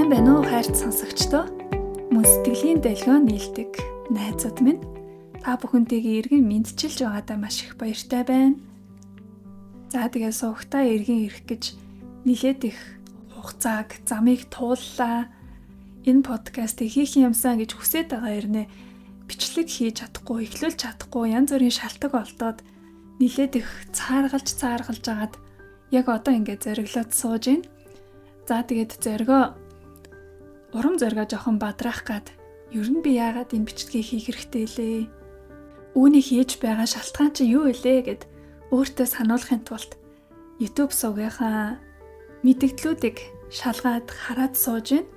Сайн байна уу хайрт сонсогчдоо? Мөн сэтгэлийн дэлгөөн нийлдэг найзууд минь та бүхэнтэйгээ эргэн мэдчилж байгаадаа маш их баяртай байна. За тэгээ суугтаа эргэн ирэх гэж нилээд их хугацааг замыг тууллаа. Энэ подкастыг хийх юмсан гэж хүсэж байгаа хэрнээ бичлэг хийж чадахгүй, эхлүүлж чадахгүй янз бүрийн шалтгаан олдоод нилээд их цааргалж агаад яг одоо ингээд зориглоод сууж байна. За тэгээд урам зоригоо жоохон бадраах гад ер нь би яагаад энэ бичлэгийг хийх хэрэгтэй лээ? Үүнийг хийж байгаа шалтгаан чи юу вэ гэд өөртөө сануулахын тулд YouTube сувгийнхаа мэдээллүүдийг шалгаад хараад сууж байна.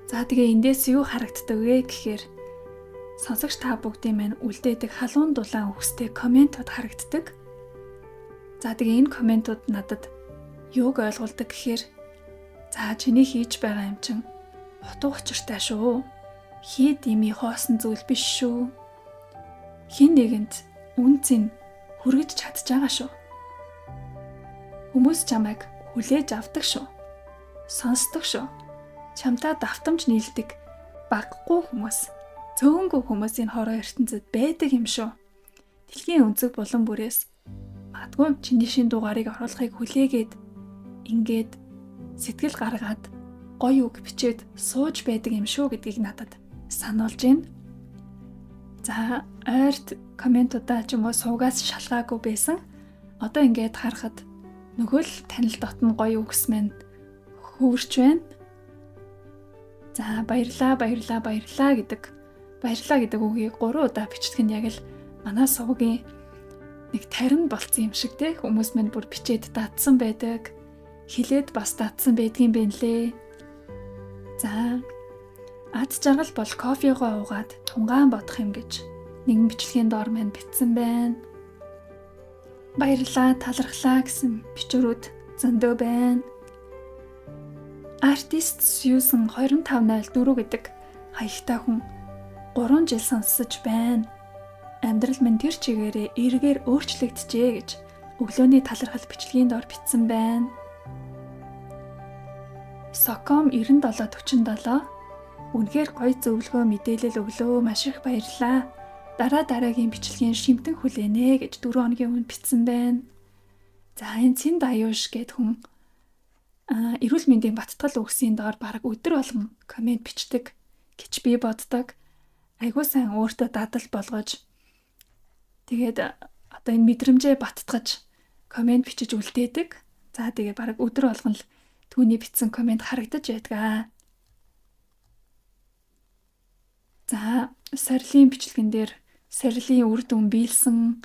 За тэгээ эндээс юу харагддаг вэ гэхээр сонсогч та бүгдийн маань үлдээдэг халуун дулаан үгстэй комментууд харагддаг. За тэгээ энэ комментууд надад юуг ойлгуулдаг гэхээр за чиний хийж байгаа юм чин утга учиртай шүү. Хийд ими хоосон зүйл биш шүү. Хин нэгэнд үнцэн хүргэж чадж байгаа шүү. Хүмүүс чамайг хүлээж авдаг шүү. Сонсдог шүү. Чамтай давтамж нийлдэг баггүй хүмүүс, цөөнгүй хүмүүс энэ хороо ертөнцид байдаг юм шүү. Дэлхийн өнцөг булан бүрээс магадгүй чиний шин дугаарыг оруулахыг хүлээгээд ингээд сэтгэл гаргаад гоё үг бичээд сууж байдаг юм шүү гэдгийг надад сануулж байна. За ойрт комментуудаа ч юм уу суугаас шалгаагүй байсан. Одоо ингээд харахад нөгөө л танил дотн гоё үгс маань хөөрч байна. За баярлаа гэдэг үгийг 3 удаа бичлэх нь яг л манай сувгийн нэг тарин болцсон юм шиг те, хүмүүс маань бүр бичээд датсан байдаг. Хилээд бас датсан байдгийн бэ нэлээ. За ад жаргал бол кофегоо уугаад тунгаан бодох юм гэж нэгэн бичлэгийн доор маань бичсэн байна. Баярлалаа, талархлаа гэсэн бичвэрүүд зөндөө байна. Артист Сьюзен 2504 гэдэг хаягтай хүн 3 жил сонсож байна. Амьдрал минь тэр чигээрээ эргээр өөрчлөгдөжээ гэж өглөөний талархал бичлэгийн доор бичсэн байна. Соком 9747 үнэхээр гоё зөвлөгөө мэдээлэл өглөө, маш их баярлалаа. Дараагийн бичлэгийн шимтэн хүлээнэ гэж 4 хоногийн өмнө бичсэн байна. За энэ Цэн Даюш гэд хүн эрүүл мэндийн баттгал үгсийн доор бараг өдөр болгон коммент бичдэг гэж би боддог. Айгуу сайн өөртөө дадал болгож тэгээд одоо энэ мэдрэмжээ баттгаж коммент бичиж үлдээдэг. За тэгээ бараг өдөр болгон л түүний бичсэн коммент харагдаж байдаг. За сорилын бичлэгэн дээр сорилын үр дүн биелсэн,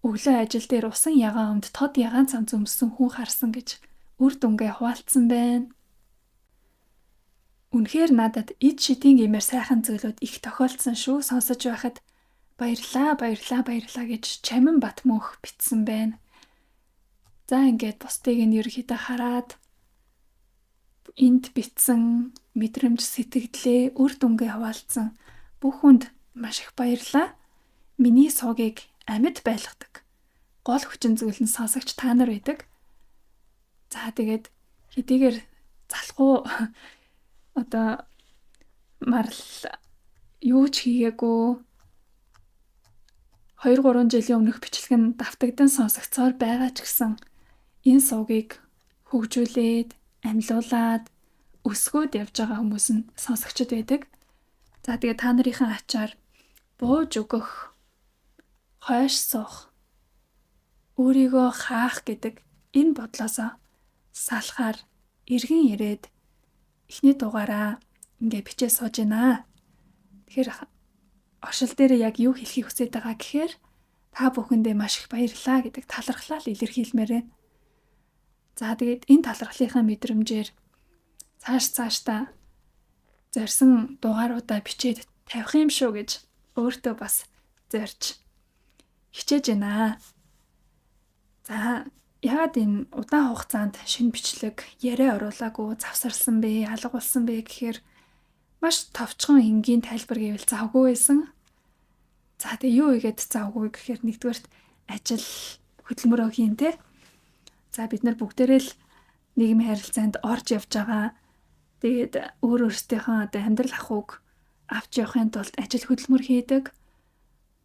өглөө ажил дээр усан ягаан өмд тод ягаан цамц өмссөн хүн харсан гэж үр дүнгээ хуваалцсан байна. Үнэхээр надад эд шидийн гэмээр сайхан зүйлүүд их тохиолдсон шүү. Сонсож байхад баярлаа гэж Чамин Батмөнх бичсэн байна. За ингээд бусдыг нь ерөөхдөө хараад энд бичсэн мэдрэмж сэтгэлдээ үр дүнгээ хаваалцсан бүх хүнд маш их баярлалаа. Миний суугийг амьд байлгадаг гол хүчин зүйл нь сонсогч та нар байдаг. За тэгээд хэдийгээр залхуу одоо марл юу ч хийгээгүй 2-3 жилийн өмнөх бичлэг нь давтагдан сонсогцоор байгаа ч гэсэн энэ суугийг хөгжүүлээд амьлуулад өсгөөд явж байгаа хүмүүс нь сонсогчд байдаг. За тэгээ та нарынхаа ачаар бууж өгөх, хойш суух, өөрийгөө хаах гэдэг энэ бодлоосоо салахаар эргэн ирээд эхний дугаараа ингээ бичээ сууж байна. Тэгэхээр оршил дээр яг юу хэлхийг хүсэж байгаа гэхээр та бүхэндээ маш их баярлалаа гэдэг талархлаа л илэрхийлмээр байна. За тэгээд энэ талархлынхаа мэдрэмжээр цаашдаа зорьсон дугааруудаа бичээд тавих юм шүү гэж өөртөө бас зорьж хичээж байна. За яагаад энэ удаан хугацаанд шинэ бичлэг яриа оруулаагүй завсарсан бэ, алга болсон бэ гэхээр маш товчхон энгийн тайлбар гэвэл завгүй байсан. За тэгээ юу игээд завгүй гэхээр нэгдүгээрт ажил хөдөлмөрөө хийн те. За бид нар бүгдээрээ л нийгмийн харилцаанд орж явж байгаа. Тэгээд өөрөөсийнхөө одоо амьдрал ахуйг авч явахын тулд ажил хөдөлмөр хийдэг.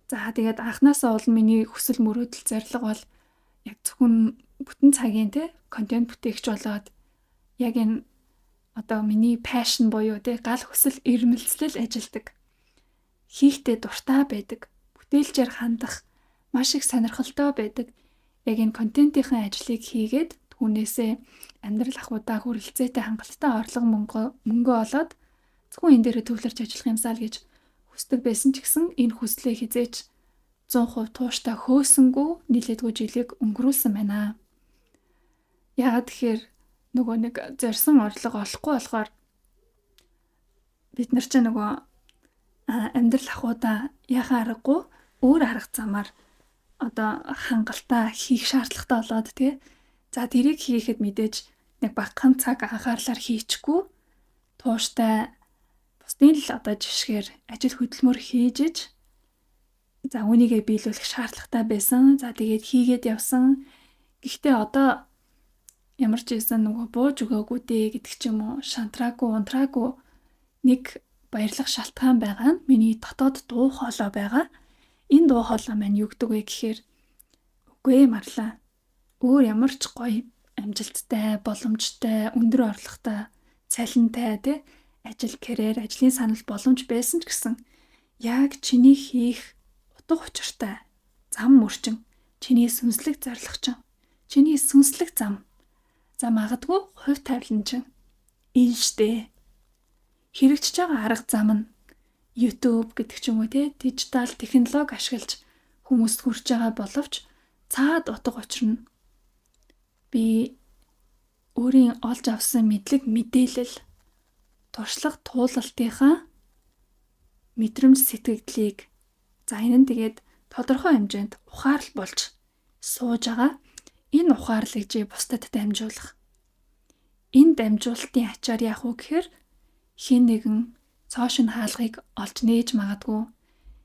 За тэгээд анхнаасаа бол миний хүсэл мөрөөдөл зорилго бол яг зөвхөн бүтэн цагийн контент бүтээгч болоод яг энэ одоо миний passion буюу гал хүсэл эрмэлзлэл ажилдаг. Хийхдээ дуртай байдаг. Бүтээлчээр хандах маш их сонирхолтой байдаг. Яг энэ контентын ажлыг хийгээд түүнээсээ амьдрал ахуйдаа хүрэлцээтэй хангалттай орлого мөнгө олоод зөвхөн энэ дээрээ төвлөрч ажиллах юмсаа л гэж хүсдэг байсан ч гэсэн энэ хүслээ хизээч 100% тууштай хөөсөнгөө нийлээдгүй жилиг өнгөрүүлсэн байна. Яагаад тэгэхээр нөгөө нэг зорьсон орлого олохгүй болохоор бид нар ч нөгөө амьдрал ахуйдаа яхаа аргагүй өөр арга замаар одоо хангалттай хийх шаардлагатай болоод за тэрийг хийхэд мэдээж нэг багахан цаг анхаарлаар хийчихгүй тууштай бусдын л одоо жишгээр ажил хөдөлмөр хийж за үнийгээ биелүүлэх шаардлагатай байсан. За тэгээд хийгээд явсан. Гэхдээ одоо ямар ч байсан нөгөө бууж өгөөгүй дээ гэдэг ч юм уу шантраагүй унтраагүй нэг баярлах шалтгаан байгаа нь миний дотоод дуу хоолой байгаа. Энэ дуу хоолой маань юу гэдэг вэ гэхээр үгүй марлаа. Өөр ямар ч гоё амжилттай, боломжтой, өндөр орлоготой, цалинтай ажил, карьер, ажлын санал боломж байсан ч гэсэн яг чиний хийх утга учиртай зам мөрчин, чиний сүнслэг зорилгочин, чиний сүнслэг зам. За магадгүй хувь тавиланчин энэ штэ. Хэрэгжиж байгаа арга зам нь YouTube гэдэг ч юм уу дижитал технологи ашиглаж хүмүүст хүрч байгаа боловч цаад утга учир нь би өөрийн олж авсан мэдлэг мэдээлэл туршлага туулалтынхаа мэдрэмж сэтгэгдлийг за энэ нь тэгээд тодорхой хэмжээнд ухаарл болж сууж байгаа. Энэ ухаарлыг бусдад дамжуулах. Энэ дамжуулалтын ачаар яах вэ гэхээр хин нэгэн цоошин хаалгыг олж нээж магадгүй,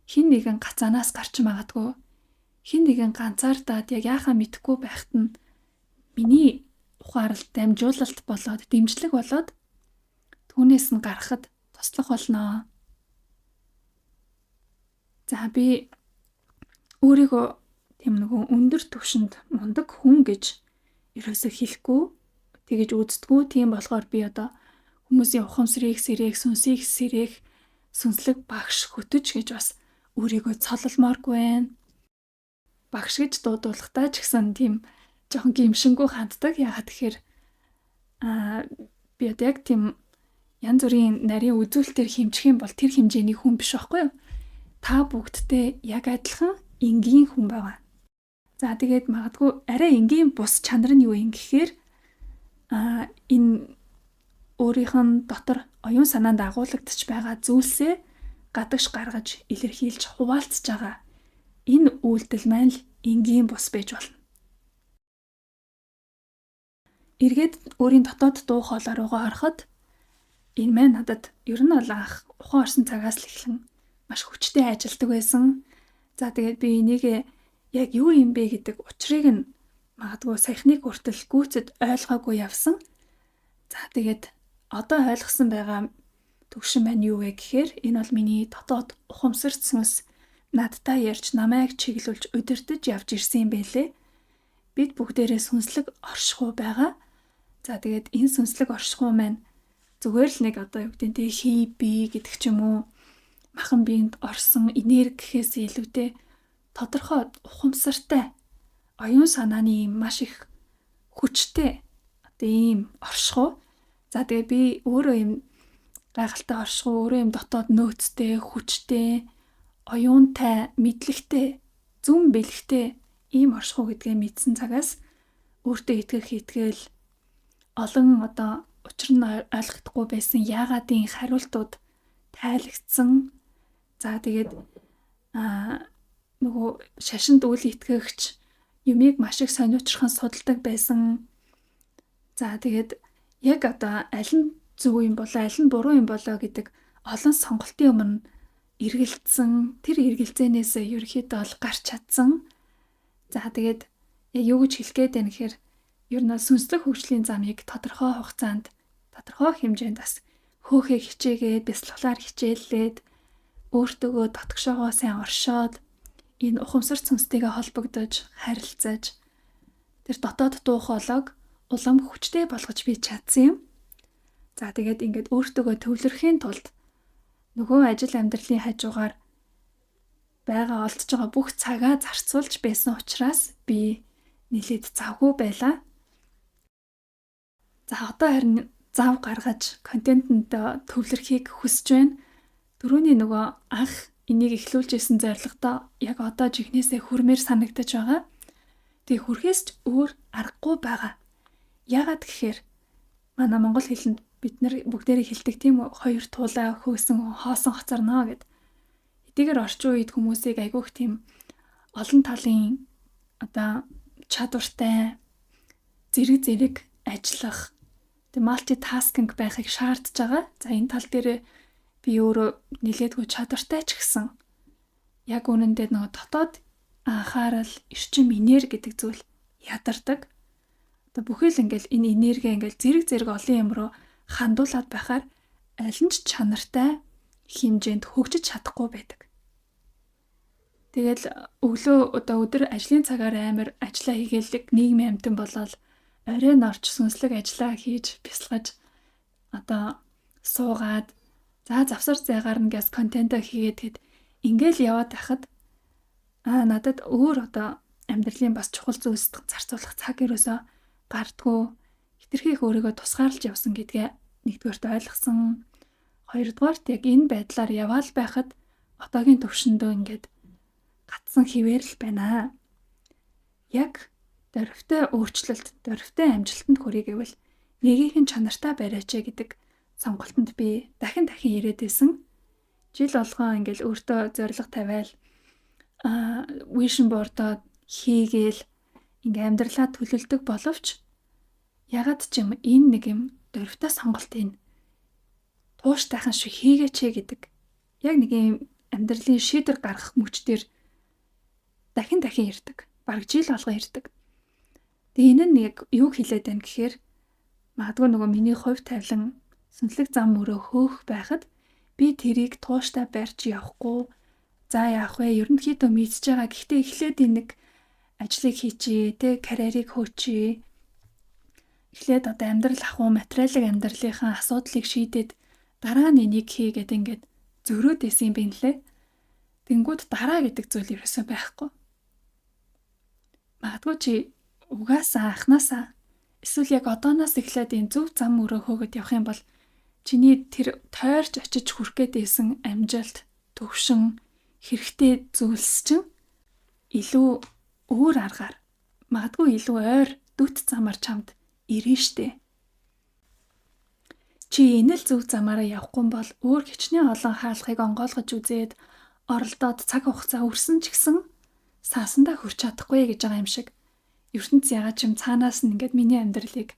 хин нэгэн гацаанаас гарч магадгүй, хин нэгэн ганцаардаад яг яахаа мэдэхгүй байхад нь миний ухаарл дамжуулалт болоод дэмжлэг болоод түүнээс нь гарахад туслах болно. За би өөрийгөө тийм нэг өндөр түвшинд мундаг хүн гэж ерөөсөө хэлэхгүй, тэгэж үздэггүй. Тийм болохоор би одоо хүмүүсийн ухамсарыг сэрээх, сүнсийг сэрээх, сүнслэг багш хөтөж гэж бас өөрийгөө цололмооргүй байна. Багш гэж дуудуулахдаа ч гэсэн тийм жоохон гимшингүй ханддаг. Яагаад тэгэхээр би одоо яг тийм янз бүрийн нарийн үзүүлэлтээр хэмжих юм бол тэр хэмжээний хүн биш байхгүй юу? Та бүгдтэй яг адилхан энгийн хүн байгаа. За тэгээд магадгүй арай энгийн бус чанар нь юу юм гэхээр энэ өөрийнх нь дотор оюун санаанд агуулгадж байгаа зүйлсээ гадагш гаргаж илэрхийлж хуваалцж байгаа. Энэ үйлдэл маань л энгийн бус байж болно. Эргээд өөрийн дотоод дуу хоолой руугаа ороход энэ маань надад ер нь бол анх ухаан орсон цагаас л эхлэн маш хүчтэй ажилдаг байсан. За тэгээд би энийг яг юу юм бэ гэдэг учрыг нь магадгүй саяхныг хүртэл гүйцэд ойлгоогүй явсан. За тэгээд одоо ойлгосон байгаа төвшин маань юу вэ гэхээр энэ бол миний дотоод ухамсарт сүнс надтай ярьж намайг чиглүүлж удирдах явж ирсэн юм байлээ. Бид бүгдээрээ сүнслэг оршихуй байгаа. За тэгээд энэ сүнслэг оршихуй маань зүгээр л нэг одоо юу гэдэг нь хий гэдэг ч юм уу махан биед орсон энерги гэхээс илүүтэй тодорхой ухамсартай оюун санааны маш их хүчтэй одоо ийм оршихуй. За тэгээ би өөрөө юм гайхалтай оршихуй, өөрөө юм дотоод нөөцтэй, хүчтэй, оюунтай, мэдлэгтэй, зүн бэлэгтэй ийм оршихуй гэдгээ мэдсэн цагаас өөртөө итгэл олон одоо учир нь ойлгохдохгүй байсан яагаадын хариултууд тайлагдсан. За тэгээд нөгөө шашинд үл итгэгч юмыг маш их сониучрхан судалдаг байсан. За тэгээд яг одоо аль нь зөв юм болоо, аль нь буруу юм болоо гэдэг олон сонголтын өмнө эргэлцсэн. Тэр эргэлзээнээс ерөөхдөө бол гарч чадсан. За тэгээд яг юу гэж хэлэх гээд байна гэхээр ер нь сүнслэг хөгжлийн замыг тодорхой хугацаанд тодорхой хэмжээнд бас хөөхөө хичээгээд бясалгалаар хичээллээд өөртөөгөө дотгошоогоо сайн оршоод энэ ухамсар цөнцтэйгээ холбогдож харилцаж тэр дотоод дуу хоолойг улам хүчтэй болгож би чадсан юм. За тэгээд ингээд өөртөөгөө төвлөрөхийн тулд нөгөө ажил амьдралын хажуугаар байгаа олдж байгаа бүх цагаа зарцуулж байсан учраас би нэлээд завгүй байлаа. За одоо харин зав гаргаж контентэнд төвлөрөхийг хүсэж байна. Түрүүний нөгөө анх энийг эхлүүлж исэн зорилгодоо яг одоо жихнээсээ хүрмээр санагдаж байгаа. Тэгээ хүрхээс ч өөр аргагүй байгаа. Яагаад гэхээр манай монгол хэлэнд бид нар бүгдээрээ хэлдэг тийм үү? Хоёр туулаа хөөсөн хоосон хоцорно гэд. Эдгээр орчин үед хүмүүсийг айгүйх тийм олон талын чадвартай зэрэг ажиллах малтитаскинг байхыг шаардж байгаа. За энэ тал дээр би өөрөө нэлээдгүй чадвартай ч гэсэн яг үнэндээ нөгөө дотоод анхаарал, эрчим энерги гэдэг зүйл ядардаг. Бүхэл ингээл энэ энерги ингээл зэрэг олон юм руу хандуулаад байхаар аль нь ч чанартай хэмжээнд хөгжиж чадахгүй байдаг. Тэгэл өдөр ажлын цагаар амар ажиллаа хийгээл нийгмийн амьтан болоод оройн орч сүнслэг ажиллаа хийж бясалгаж суугаад завсар зайгаар нь гэс контент хийгээд ингээл яваад байхад надад өөр амьдралын бас чухал зүйлс зарцуулах цаг ерөөсөө гардггүй хитрхийх өөрийгөө тусгаарлаж явсан гэдгээ нэгдүгээрт ойлгосон. Хоёрдугаарт яг энэ байдлаар яваал байхад одоогийн төвшөндөө ингээд гатсан хിവэр л байна. Яг дөрвтэй өөрчлөлт, дөрвтэй амжилтанд хүрэх гэвэл нэгийнхэн чанартай бариач гэдэг сонголтод би дахин ирээд байсан. Жил болгоо ингээл өөртөө зорилго тавиал vision board хийгээл ингээ амьдралаа төлөвлөдөг боловч ягаад ч юм энэ нэг юм дөрвтэй сонголтын тууштайхан шиг хийгээч гэдэг яг нэг юм амьдралын шийдвэр гаргах мөч дээр дахин ирдэг. Бараг жил болго ирдэг. Тэгээ энэ нь яг юу хэлээд байна гэхээр магадгүй нөгөө миний хувь тавилан сүнслэг зам мөрөө хөөх байхад би тэрийг тууштай барьж явахгүй. За яах вэ? Ерөнхийдөө мэдж байгаа. Гэхдээ эхлээд энэ нэг ажлыг хийчээ, карьерийг хөөчээ. Эхлээд амьдрал ахуй материалын амьдралынхаа асуудлыг шийдээд дараа нь энийг хийгээд ингээд зөрөөд исэн юм байна лээ. Тэнгүүд дараа гэдэг зүйл ерөөсөө байхгүй. Магадгүй чи угаасаа анханасаа эсвэл яг одооноос эхлээд энэ зөв зам мөрөө хөөгд явах юм бол чиний тэр тойрч очиж хүрэх гээдсэн амжилт, төвшин, хэрэгтэй зүйлс чинь илүү өөр аргаар магадгүй илүү ойр дүт замаар чамд ирнэ штэ. Чи энэ л зөв замаараа явахгүй бол өөр хичнээн олон хаалхыг онгойлгож үзээд оролдоод цаг хугацаа өрсөн ч гэсэн саасандаа хүрч чадахгүй гэж байгаа юм шиг. ертөнц ягаад ч юм цаанаас нь ингээд миний амьдралыг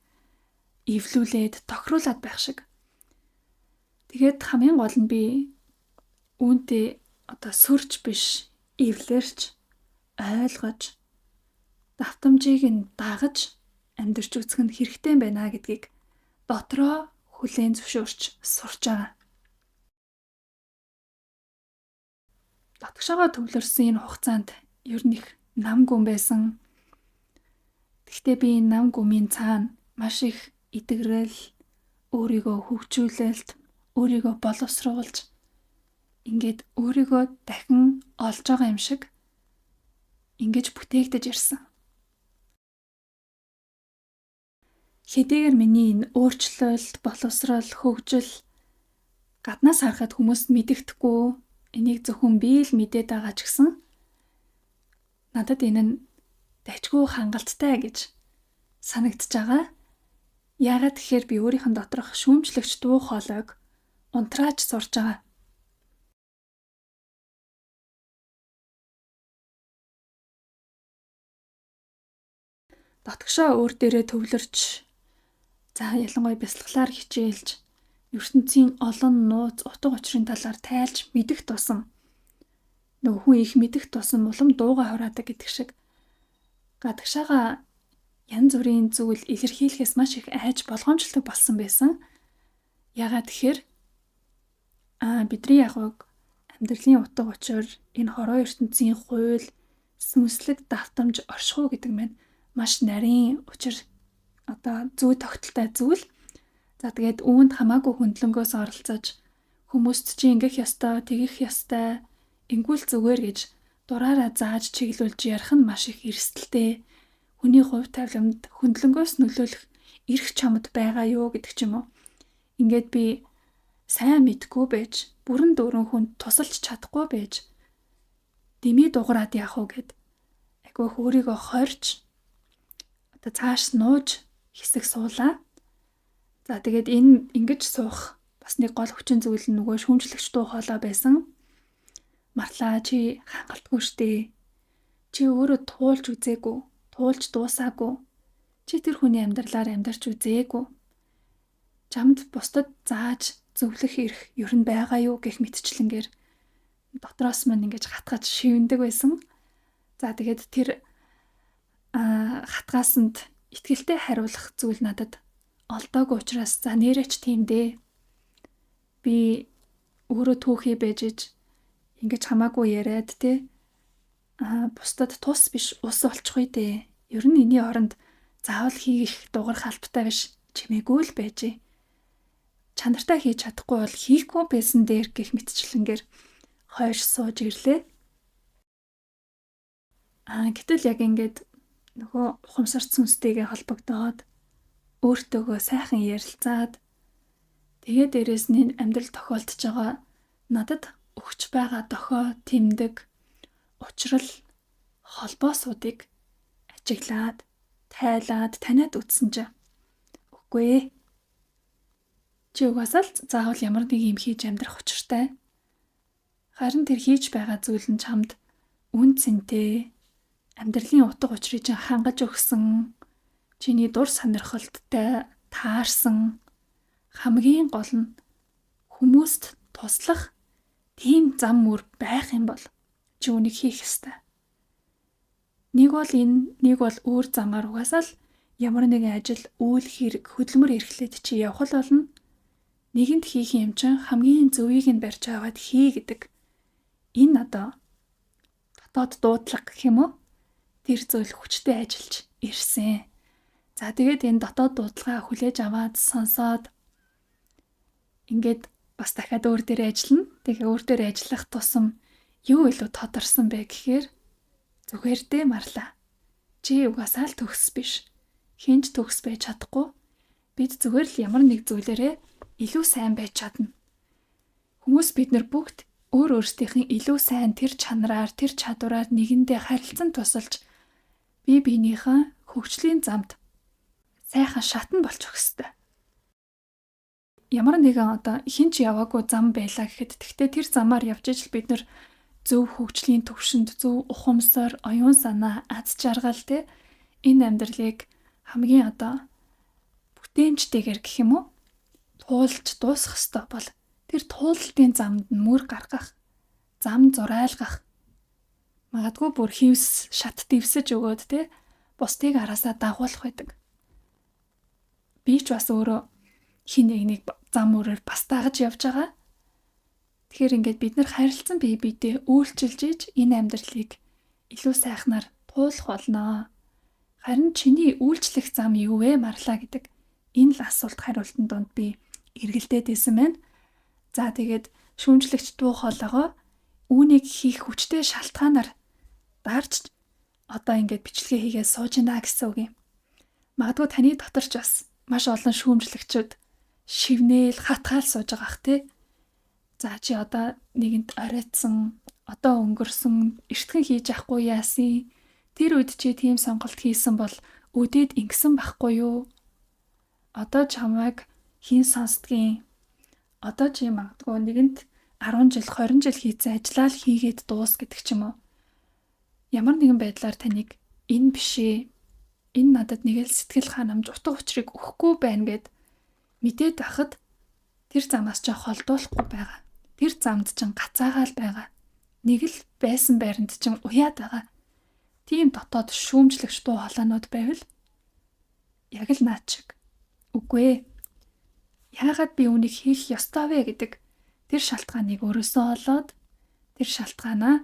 эвлүүлээд тохируулаад байх шиг. Тэгээд хамгийн гол нь би үүнтэй сөрж биш, эвлэрч, ойлгож, давтамжийг нь дагаж амьдарч үзэх нь хэрэгтэй байна гэдгийг дотроо хүлээн зөвшөөрч сурч байгаа. Дотгошоогоо төвлөрсөн энэ хугацаанд ер нь их нам гүн байсан. Гэхдээ би энэ нам гүмийн цаана маш их итгэрэл, өөрийгөө хөгжүүлэлт, өөрийгөө боловсруулж ингээд өөрийгөө дахин олж байгаа юм шиг ингэж бүтээгдэж ирсэн. Хэдийгээр миний энэ өөрчлөлт, боловсрол, хөгжил гаднаас харахад хүмүүст мэдэгдэхгүй, энийг зөвхөн би л мэдээд байгаа ч гэсэн надад энэ нь дайчгүй хангалттай гэж санагдж байгаа. Яагаад гэхээр би өөрийнх нь доторх шүүмжлэгч дуу хоолойг унтрааж сурж байгаа. Дотгошоо өөр дээрээ төвлөрч, ялангуяа бясалгалаар хичээлж, ертөнцийн олон нууц, утга учирын талаар тайлж мэдэх тусам нөгөө хүн их мэдэх тусам улам дууга хураадаг гэдэг шиг гадагшаага янз бүрийн зүйл илэрхийлэхээс маш их айж болгоомжлдог болсон байсан. Ягаад тэгэхээр бидний амьдралын утга учир энэ хороо ертөнцийн хууль, сүнслэг давтамж, оршихуй гэдэг маань маш нарийн учир зүй тогтолтой зүйл. За тэгээд үүнд хамаагүй хөндлөнгөөс оролцож хүмүүст чи ингэх ёстой, тэгэх ёстой, ингүүл зүгээр гэж дураараа зааж чиглүүлж ярих нь маш их эрсдэлтэй. Хүний хувь тавиламд хөндлөнгөөс нөлөөлөх эрх чамд байгаа юу гэдэг ч юм уу. Ингээд би сайн мэдгүй байж, бүрэн дүүрэн хүнд тусалж чадахгүй байж дэмий дуграад яах вэ гэд айгүй өөрийгөө хорж цааш нууж хэсэг суулаа. За тэгээд энэ ингэж суух бас нэг гол хүчин зүйл нь нөгөө шүүмжлэгч дуу хоолой байсан. Марлаа чи хангалтгүй штэ. Чи өөрөө туулж үзээгүй, туулж дуусаагүй. Чи тэр хүний амьдралаар амьдарч үзээгүй. Чамд бусдад зааж зөвлөх эрх ер нь байгаа юу гэх мэтчлэнгээр дотроос мань ингэж хатгаж шивндэг байсан. За тэгээд тэр хатгаасанд итгэлтэй хариулах зүйл надад олдоогүй учраас за нэрэж тийм дээ. Би өөрөө түүхий бэжэж ингэж хамаагүй яриад бусдад тус биш ус болчихгүй дээ. Ер нь энэний оронд заавал хийх дуурах албатай биш чимээгүй л байжээ. Чанартай хийж чадахгүй бол хийхгүй байсан дээр гэх мэтчлэнгээр хойш сууж ирлээ. Гэтэл яг ингээд нөгөө ухамсарт сүнстэйгээ холбогдоод өөртөөгөө сайхан ярилцаад тэгээ дээрээс нь амьдрал тохиолдож байгаа надад өгч байгаа дохой, тэмдэг, учрал, холбоосуудыг ажиглаад, тайлаад, таниад үзсэн чинь үгүй ээ. Чи угаасаа л заавал ямар нэг юм хийж амьдрах учиртай. Харин тэр хийж байгаа зүйл нь чамд үн цэнтэй, амьдралын утга учирыг чинь хангаж өгсөн, чиний дур сонирхолттой таарсан, хамгийн гол нь хүмүүст туслах тийм зам мөр байх юм бол чи үнийг хийх ёстой. Нэг бол энэ, нэг бол өөр замаар угаасаа л ямар нэгэн ажил, үйл хэрэг, хөдөлмөр эрхлээд чи явах болно. Нэгэнд хийх юм чинь хамгийн зөвийг нь барьж аваад хий гэдэг. Энэ дотоод дуудлага гэх юм уу? Тэр зүйл хүчтэй ажиллаж ирсэн. За тэгээд энэ дотоод дуудлагаа хүлээж аваад сонсоод ингээд бас дахиад өөр дээрээ ажиллана. Тэгээ өөр дээрээ ажиллах тусам юу илүү тодорсон бэ гэхээр зүгээр дээ марлаа. Чи угаасаа л төгс биш. Хинч төгс байж чадахгүй. Бид зүгээр л ямар нэг зүйлээрээ илүү сайн байж чадна. Хүмүүс бид нар бүгд өөрсдийнх нь илүү сайн тэр чанараар, тэр чадвараар нэгэндээ харилцан тусалж бие биенийхээ хөгжлийн замд сайхан шатан болчих ёстой. Ямар нэгэн хинч яваагүй зам байлаа гэхэд тэгтээ тэр замаар явж ижил бид нар зөв хөгжлийн төвшөнд, зөв ухамсар, оюун санаа, аз жаргал энэ амьдралыг хамгийн бүтээмжтэйгээр гэх юм уу туулж дуусгах ёстой бол тэр туулалтын замд нь мөр гаргах, зам зурайлгах. Магадгүй бүр хивс шат дэвсэж өгөөд бусдыг араасаа дагуулах байдаг. Би ч бас өөрөө хин нэг зам мөрөөр бас дагаж явж байгаа. Тэгэхээр ингээд бид нар харилцан бие биедээ үйлчилж иж энэ амьдралыг илүү сайхнаар туулах болно. Харин чиний үйлчлэх зам юу вэ марлаа гэдэг энэ л асуулт хариултанд донд би эргэлдээд байсан байна. За тэгээд шүүмжлэгч дуу хоолойгоо үүнийг хийх хүчтэй шалтгаанаар дарж ингээд бичлэгээ хийгээд сууж байна гэсэн үг юм. Магадгүй таны дотор ч бас маш олон шүүмжлэгчүүд шивнээл хатгаал сууж байгаа ах За чи нэгэнт оройтсан, өнгөрсөн, эртхэн хийж ахгүй яасан. Тэр үед чи тийм сонголт хийсэн бол өдөөд ингэсэн байхгүй юу? Чамайг хэн сонсдгийг? Чи магадгүй нэгэнт 10 жил, 20 жил хийсэн ажлаа л хийгээд дуус гэдэг ч юм уу. Ямар нэгэн байдлаар таныг энэ бишээ, энэ надад нэг л сэтгэл ханамж, утга учирыг өгөхгүй байна гэд мэдээд байхад тэр замаас ч холдуулахгүй байгаа. Тэр замд ч гацаагаал байгаа. Нэг л байсан байранд ч уяад байгаа. Тийм дотоод шүүмжлэгч дуу хоолойнууд байвал яг л наад шиг. Үгүй ээ. яагаад би үүнийг хийх ёстой вэ гэдэг тэр шалтгааныг өөрөөсөө олоод тэр шалтгаанаа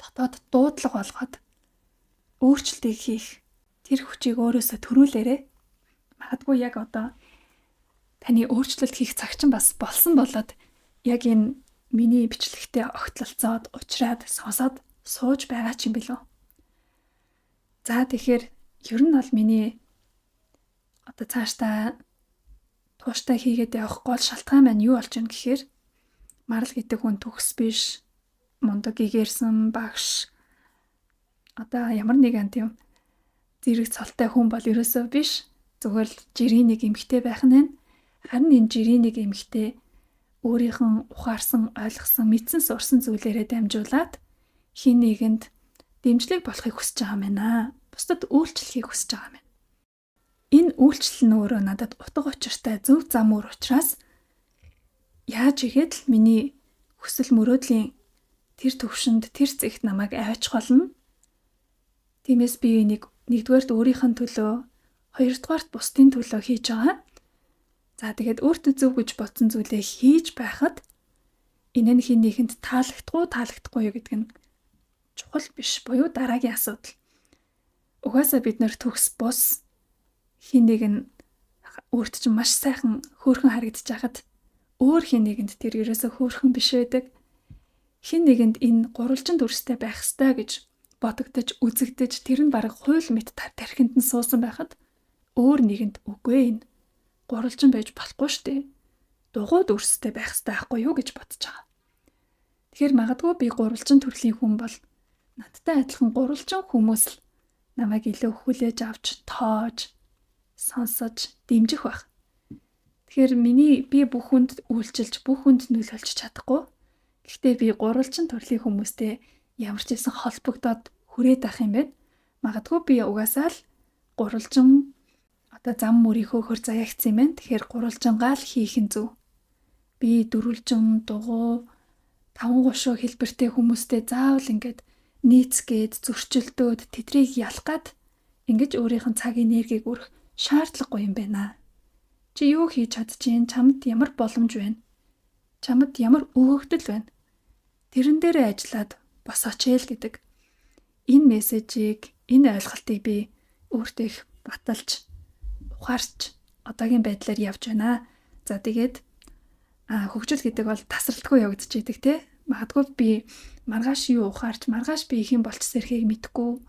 дотоод дуудлага болгоод өөрчлөлтийг хийх тэр хүчийг өөрөөсөө төрүүлээрэй. Магадгүй яг одоо таны өөрчлөлт хийх цаг чинь бас болсон болоод яг энэ миний бичлэгтээ огтлолцоод уучраад сонсоод сууж байгаа ч юм билүү. За тэгэхээр ер нь бол миний одоо цаашдаа тууштай хийгээд явах гол шалтгаан маань юу болж байна гэхээр марл гэдэг хүн төгс биш, мундаг гэгэрсэн багш одоо ямар нэгэн тийм зэрэг цолтой хүн бол ерөөсөө биш. Зүгээр л жирийн нэг эмэгтэй байх нь. Харин энэ жирийн нэг эмэгтэй өөрийнх нь ухаарсан, ойлгосон, мэдсэн сурсан зүйлээрээ дамжуулаад хин нэгэнд дэмжлэг болохыг хүсэж байгаа юм байна. Бусдад үйлчлэхийг хүсэж байгаа юм байна. Энэ үйлчлэл нь өөрөө надад утга учиртай зөв зам өөр учраас яаж игээд л миний хүсэл мөрөөдлийн тэр төвшөнд тэр зэгт намайг аваач болно. Тиймээс би нэгдүгээрт өөрийнх нь төлөө, хоёрдугаарт бусдын төлөө хийж байгаа. За тэгээд өөртөө зөв гэж бодсон зүйлээ хийж байхад энэ нь хин нэгэнд таалагдахгүй юу гэдэг нь чухал биш, буюу дараагийн асуудал. Угаасаа бид нэр төгс бус хин нэг нь өөрт чинь маш сайхан хөөрхөн харагдаж байхад өөр хин нэгэнд тэр ерөөсөө хөөрхөн биш байдаг. Хин нэгэнд энэ гурвалжин дүрстэй байх ёстой гэж бодогдож, үзэгдэж тэр нь бараг хууль мэт тархинд нь суусан байхад өөр нэгэнд үгүй энэ гурвалжин байж болохгүй шүү дээ. Дугуй дүрстэй байх ёстой байхгүй юу гэж бодож байгаа. Тэгэхээр магадгүй би гурвалжин төрлийн хүн бол надтай адилхан гурвалжин хүмүүс л намайг илүү хүлээж авч, тоож, сонсож, дэмжих байх. Тэгэхээр би бүх хүнд үйлчилж, бүх хүнд нөлөөлж чадахгүй. Гэхдээ би гурвалжин төрлийн хүмүүстэй ямар ч байсан холбогдоод хүрээд ах юм бэ? Магадгүй би угаасаа л гурвалжин одоо зам мөрийнхөө хөр заяагцсан юм байна. Тэгэхээр гурвалжингаа л хийх нь зөв. Би дөрвөлжин, дугуй, таван гушуу хэлбэртэй хүмүүстэй заавал ингээд нийцгээд, зөрчилдөөд, тэдрийг ялах гад ингэж өөрийнх нь цаг энергийг өрөх шаардлагагүй юм байна. Чи юу хийж чадчихээн? Чамд ямар боломж байна? Чамд ямар өгөгдөл байна? Тэрэн дээрээ ажиллаад босооч л гэдэг. Энэ мессежийг, энэ ойлголтыг би өөртөө их баталж, ухаарч одоогийн байдлаар явж байна. За тэгээд хөгжил гэдэг бол тасралтгүй явагдчихийдэг те. Магадгүй би маргааш юу ухаарч, маргааш би их юм болч сэрхийг мэдэхгүй.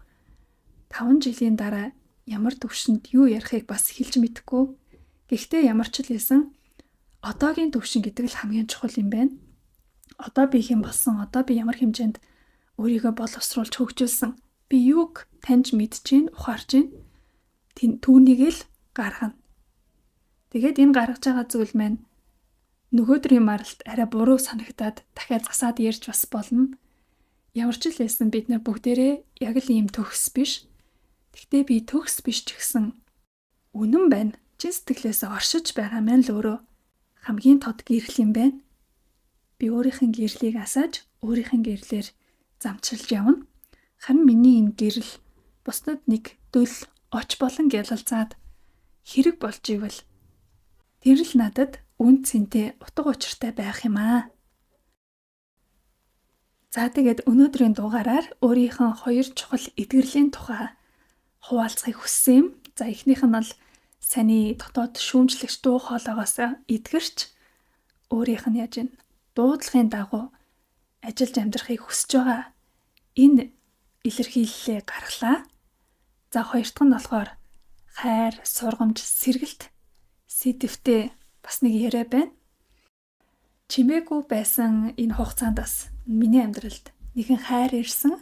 5 жилийн дараа ямар төвшөнд юу ярихыг бас хэлж мэдэхгүй. Гэхдээ ямар ч л хэлсэн одоогийн төвшин гэдэг л хамгийн чухал юм байна. Одоо би хэм болсон, одоо би ямар хэмжээнд өөрийгөө боловсруулж хөгжүүлсэн. Би юуг таньж мэдж гин, ухаарч гин. Түүнийг л гаргана. Тэгээд энэ гаргаж байгаа зүйл маань нөгөөдрийн маралт арай буруу санагдаад дахиад засаад ярьж бас болно. Ямар ч л байсан бид нар бүгдээрээ яг л ийм төгс биш. Гэхдээ би төгс биш ч гэсэн үнэн байна. Чин сэтгэлээсээ оршиж байгаа маань л өөрөө хамгийн тод гэрэл юм байна. Би өөрийнх нь гэрлийг асааж, өөрийнх нь гэрлээр замчилж явна. Харин миний энэ гэрэл бусдад нэг дөл оч болон гялалцаад хэрэг болж ивэл тэр л надад үн цэнтэй утга учиртай байх юм аа. За тэгээд өнөөдрийн дугаараар өөрийнхөө 2 чухал эдгэрлийн тухай хуваалцахыг хүссэн юм. За эхнийх нь бол саяны дотоод шүүмжлэгч дуу хоолойгоос эдгэрч өөрийнх нь яаж ин дуудлагын дагуу ажиллаж амьдрахыг хүсэж байгаа энэ илэрхийллээ гаргалаа. За хоёр дахь нь болохоор хайр, сургамж, сэргэлт сэдвтэ бас нэг яриа байна. Чимээгүй байсан энэ хугацаанд бас миний амьдралд нэгэн хайр ирсэн.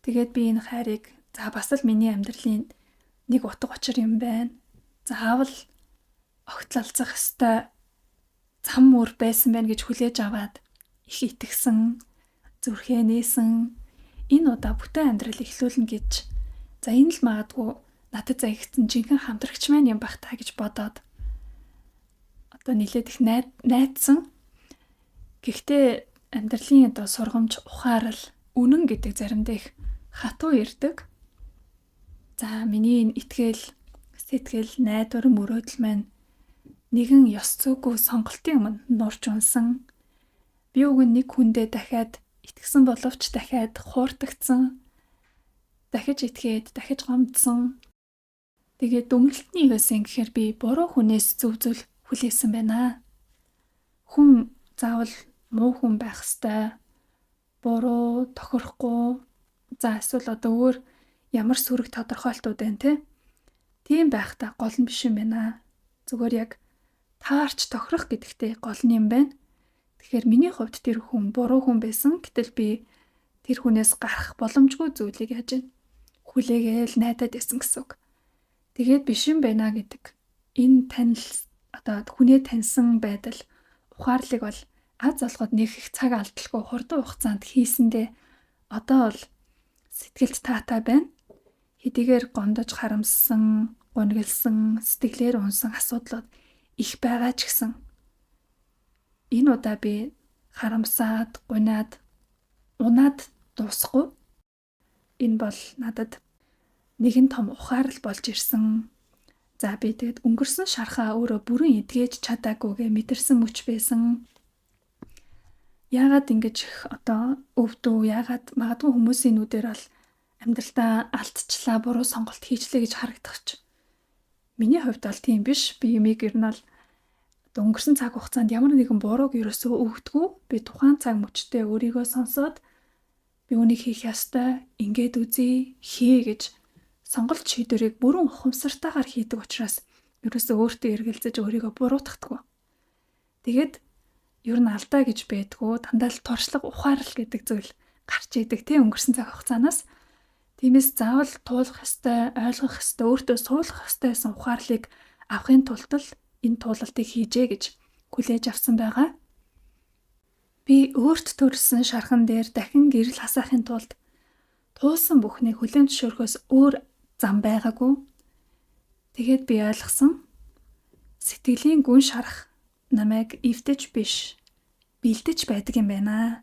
Тэгээд би энэ хайрыг бас л миний амьдралын нэг утга учир юм байна. Заавал огтлалцах ёстой зам мөр байсан байна гэж хүлээж аваад их итгэсэн, зүрхээ нээсэн. Энэ удаа бүтэн амьдрал эхлүүлнэ гэж. За энэ л магадгүй надад заягдсан жинхэнэ хамтрагч маань юм бах та гэж бодоод одоо нилээд их найдсан. Гэхдээ амьдралын одоо сургамж, ухаарал, үнэн гэдэг заримдаа их хатуу ирдэг. За миний энэ итгэл, сэтгэл, найдвар, мөрөөдөл маань нэгэн ёс зүйгүй сонголтын өмнө нурж унсан. Би уг нь нэг хүндээ дахиад итгэсэн боловч дахиад хуурдагдсан. Дахиж итгээд, дахиж гомдсон. Тэгээд дүнэлтний юусэн гэхээр би буруу хүнээс зөв зүйл хүлээсэн байна. Хүн заавал муу хүн байх ёстой. Буруу, тохирохгүй. За эсвэл одоо өөр ямар сүрэг тодорхойлтууд байна те. Тийм байхдаа гол нь биш юм байна. Зүгээр яг таарч тохирох гэдэгтэй гол нь юм байна. Тэгэхээр миний хувьд тэр хүн буруу хүн байсан. Гэтэл би тэр хүнээс гарах боломжгүй зүйлийг яаж вэ? Хүлээгээл найдаад байсан гэсэн үг. Тэгээд биш юм байна гэдэг энэ танил одоо хүнээ таньсан байдал ухаарлыг бол аз олгоод нэг их цаг алдалгүй хурдан хугацаанд хийсэндээ одоо бол сэтгэлд таатай байна. Хэдийгээр гондож харамссан, гунигэлсэн, сэтгэлээр унсан асуудлууд их байгаа ч гэсэн энэ удаа би харамсаад, гунаад, унаад дуусахгүй. Энэ бол надад нэгэн том ухаарл болж ирсэн. За би тэгэд өнгөрсөн шархаа өөрөө бүрэн эдгэж чадаагүйгээ мэдэрсэн мөч байсан. Яагаад ингэж одоо өвдөө, яагаад магадгүй хүмүүсийн нүдээр бол амьдралдаа алдчихлаа, буруу сонголт хийчлээ гэж харагдах ч. Миний хувьд бол тийм биш. Би юмыг ер нь бол өнгөрсөн цаг хугацаанд ямар нэгэн бурууг ерөөсөө өгдөггүй. Би тухайн цаг мөчтөө өөрийгөө сонсоод би үнийг хийх ёстой, ингээд үзье, хий гэж сонголт шийдвэрийг бүрэн ухамсартайгаар хийдэг учраас ерөөсөө өөртөө эргэлзэж өөрийгөө буруутгахгүй. Тэгээд ер нь алдаа гэж байдгүй, дандаа л туршлага, ухаарл гэдэг зүйл гарч идэг тийм өнгөрсөн цаг хугацаанаас. Тиймээс заавал туулах ёстой, ойлгох ёстой, өөртөө суулгах ёстой гэсэн ухаарлыг авахын тулд л энэ туулалтыг хийжээ гэж хүлээж авсан байгаа. Би өөрт төрсөн шархан дээр дахин гэрэл хасаахын тулд туулсан бүхнийг хүлээн зөвшөөрөхөөс өөр зам байгаагүй. Тэгээд би ойлгосон. Сэтгэлийн гүн шарах намайг эвдэж биш, бэлдэж байдаг юм байна.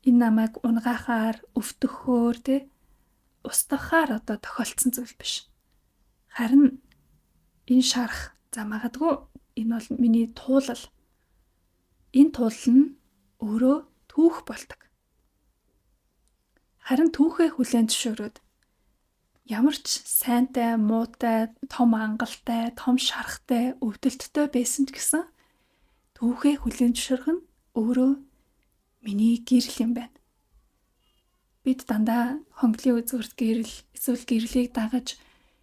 Энэ намайг унгахаар, өвтгөхөөр устгахаар одоо тохиолдсон зүйл биш. Харин энэ шарах за магадгүй энэ бол миний туулал. Энэ туулал нь өөрөө түүх болдог. Харин түүхээ хүлээн зөвшөөрөөд ямар ч сайнтай, муутай, том ангалтай, том шарахтай, өвдөлттэй байсан ч гэсэн түүхээ хүлээн зөвшөөрөх нь өөрөө миний гэрэл юм байна. Бид дандаа хонглын үзүүрт гэрэл, эсвэл гэрлийг дагаж,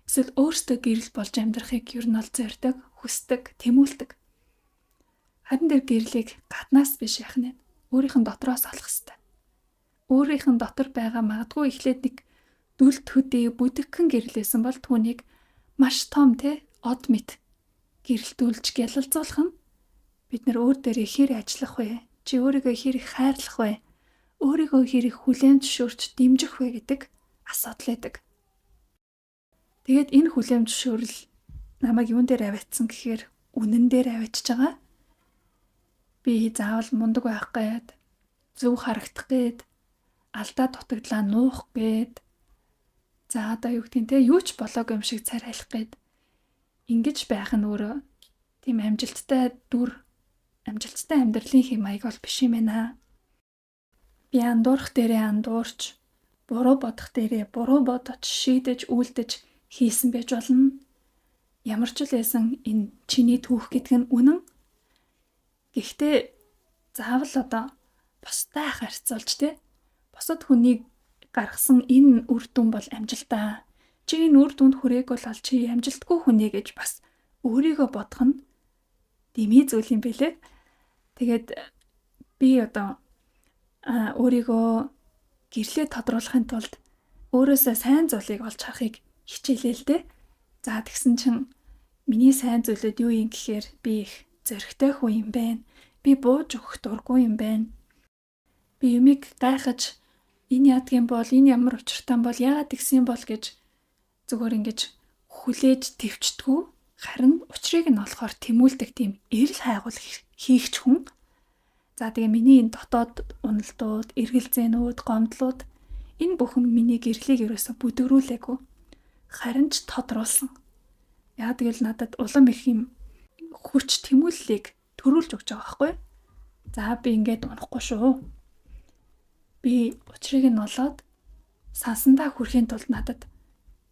эсвэл өөрсдөө гэрэл болж амьдрахыг ер нь ол зорьдог, хүсдэг, тэмүүлдэг. Харин тэр гэрлийг гаднаас биш яах нь өөрийнх нь дотроос олох ёстой. Өөрийнх нь дотор байгаа магадгүй эхлээд нэг дүлт хөдий бүдэгхэн гэрлээсэн бол түүнийг маш том од мэт гэрэлтүүлж гялалзуулах нь бид нар өөр дээрээ хэр ажиллах вэ? Чи өөрийгөө хэр их хайрлах вэ? Өөрийгөө хэр их хүлээн зөвшөөрч дэмжих вэ гэдэг асуудал байдаг. Тэгээд энэ хүлээн зөвшөөрөл намайг юун дээр аваатсан гэхээр үнэн дээр аваачж байгаа. Би заавал мундаг байх гээд, зөв харагдах гээд, алдаа дутагдлаа нуух гээд, за одоо юу гэдгийг юу ч болоогүй юм шиг царайлах гээд ингэж байх нь өөрөө тийм амжилттай амьдралын хэм маяг бол биш юм байна. Би андуурах дээрээ андуурч, буруу бодох дээрээ буруу бодож, шийдэж, үйлдэж хийсэн байж болно. Ямар ч л байсан энэ чиний түүх гэдэг нь үнэн. Гэхдээ заавал одоо бусдаа харьцуулж бусад хүнийг гаргасан энэ үр дүн бол амжилтаа. Чи энэ үр дүнд хүрээгүй бол чи амжилтгүй хүнээ гэж бас өөрийгөө бодох нь дэмий зүйл юм бэлээ. Тэгээд би одоо өөрийгөө гэрлээ тодруулахын тулд өөрөөсөө сайн зүйлийг олж харахыг хичээлээ л дээ. За тэгсэн чинь миний сайн зүйлүүд юу юм гэхээр би их зөрөгтэй хүн юм байна. Би бууж өгөх дургүй юм байна. Би юмыг гайхаж энэ яадгийн бол энэ ямар учиртай бол яагаад тэгсэн бол гэж зүгээр ингэж хүлээж төвчдгүү. Харин учрыг нь олохоор тэмүүлдэг тийм эрэл хайгуул хийгч хүн. За тэгээ миний энэ дотоод уналдууд, эргэлзээнүүд, гомдлууд энэ бүхэн миний гэрлийг ерөөсө бүдгрүүлээгүй. Харин ч тодруулсан. Яа тэгэл надад улам их юм хүч тэмүүллийг төрүүлж өгч байгаа байхгүй. За би ингээд унахгүй шүү. Би учрыг нь олоод сансандаа хүрэхийн тулд надад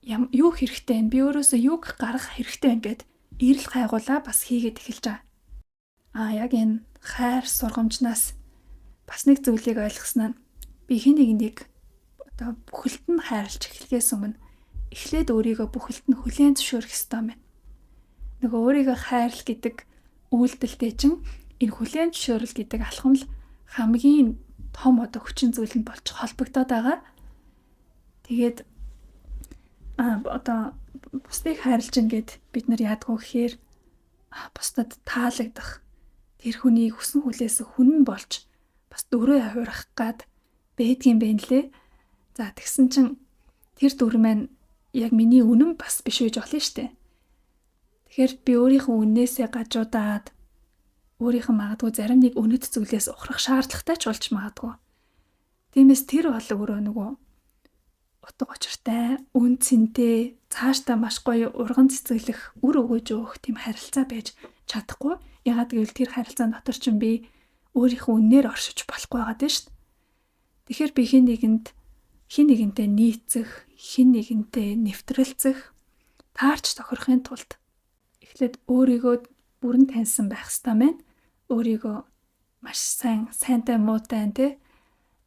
юу хэрэгтэй вэ? Би өөрөөсөө юуг гаргах хэрэгтэй вэ гэд эрэл хайгуулаа бас хийгээд эхэлж байгаа. Яг энэ хайр сургамжнаас бас нэг зүйлийг ойлгосноо би хэн нэгнийг одоо бүхэлд нь хайрлаж эхлэхээс өмнө эхлээд өөрийгөө бүхэлд нь хүлээн зөвшөөрөх ёстой юм байна. Нөгөө өөрийгөө хайрл гэдэг үйлдэлтэй чинь энэ хүлээн зөвшөөрөл гэдэг алхам л хамгийн том одоо хүчин зүйл нь болж холбогдоод байгаа. Тэгээд одоо бусдыг хайрлаж ингээд бид нар яадгүй гэхээр бусдад таалагдах тэр хүний хүсэн хүлээс хүн нь болж бас дөрөө хувирах гад байдгийн бэ нэлээ. За тэгсэн чинь тэр дүр маань яг миний үнэн бас биш байж болно шүү дээ. Тэгэхээр би өөрийнхөө үннээсээ гажуудаад өөрийнхөө магадгүй зарим нэг үнэт зүйлээс ухрах шаардлагатай ч болж магадгүй. Тиймээс тэр бол өөрөө нөгөө утга учиртай, үн цэнтэй, цаашдаа маш гоё урган цэцгэлэх, үр өгөөж өгөх тийм харилцаа байж чадахгүй. Ягаад гэвэл тэр харилцаан дотор чинь би өөрийнхөө үннээр оршиж болохгүй байгаа дээ шүү дээ. Тэгэхээр би хин нэгэнтэй нийцэх, хин нэгэнтэй нэвтрэлцэх, таарч тохирохын тулд эхлээд өөрийгөө бүрэн таньсан байх ёстой мэн. Өөрийгөө маш сайнтай муутай те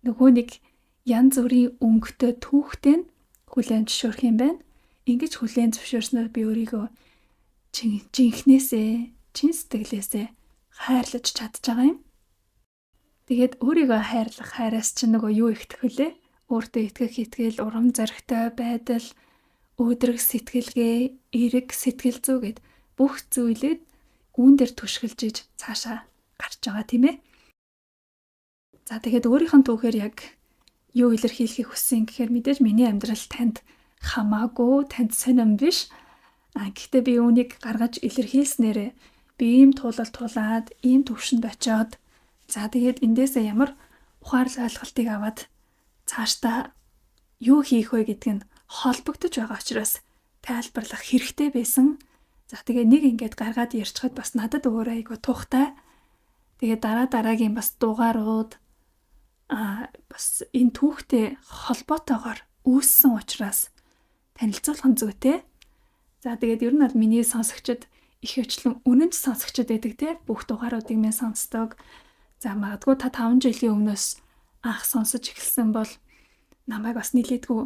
нөгөө нэг янз бүрийн өнгөтэй түүхтэй нь хүлээн зөвшөөрөх юм байна. Ингэж хүлээн зөвшөөрснөөр би өөрийгөө жинхнээсээ, чин сэтгэлээсээ хайрлаж чадж байгаа юм. Тэгээд өөрийгөө хайрлах хайраас чинь нөгөө юу ихтэх вүлээ? Өөртөө итгэх итгэл, урам зоригтой байдал, өөдрөг сэтгэлгээ, эрэг сэтгэл зүй гэд бүх зүйлээд үүн дээр түшгэлж иж цаашаа гарч байгаа тийм ээ. За тэгээд өөрийнх нь түүхээр яг юу илэрхийлэхийг хүссэн гэхээр мэдээж миний амьдрал танд хамаагүй, танд сонирм биш. Гэхдээ би үүнийг гаргаж илэрхийлснээрээ би ийм туулал тулаад, ийм төвшөнд очиод за тэгээд эндээсээ ямар ухаарл ойлголтыг аваад цаашдаа юу хийх вэ гэдг нь холбогдож байгаа учраас тайлбарлах хэрэгтэй байсан. За тэгээ нэг ингээд гаргаад ярьчихад бас надад өөрөө айгу тухтай. Тэгээ дараагийн бас дугаарууд бас энэ түүхтэй холбоотойгоор үүссэн учраас танилцуулах нь зүйтэй. За тэгээд ер нь бол миний сонсогчд их хвчлэн үнэнч сонсогчд байдаг те бүх дугааруудыг минь сонсдог. За магадгүй та 5 жилийн өмнөөс анх сонсож эхэлсэн бол намайг бас нилээдгүй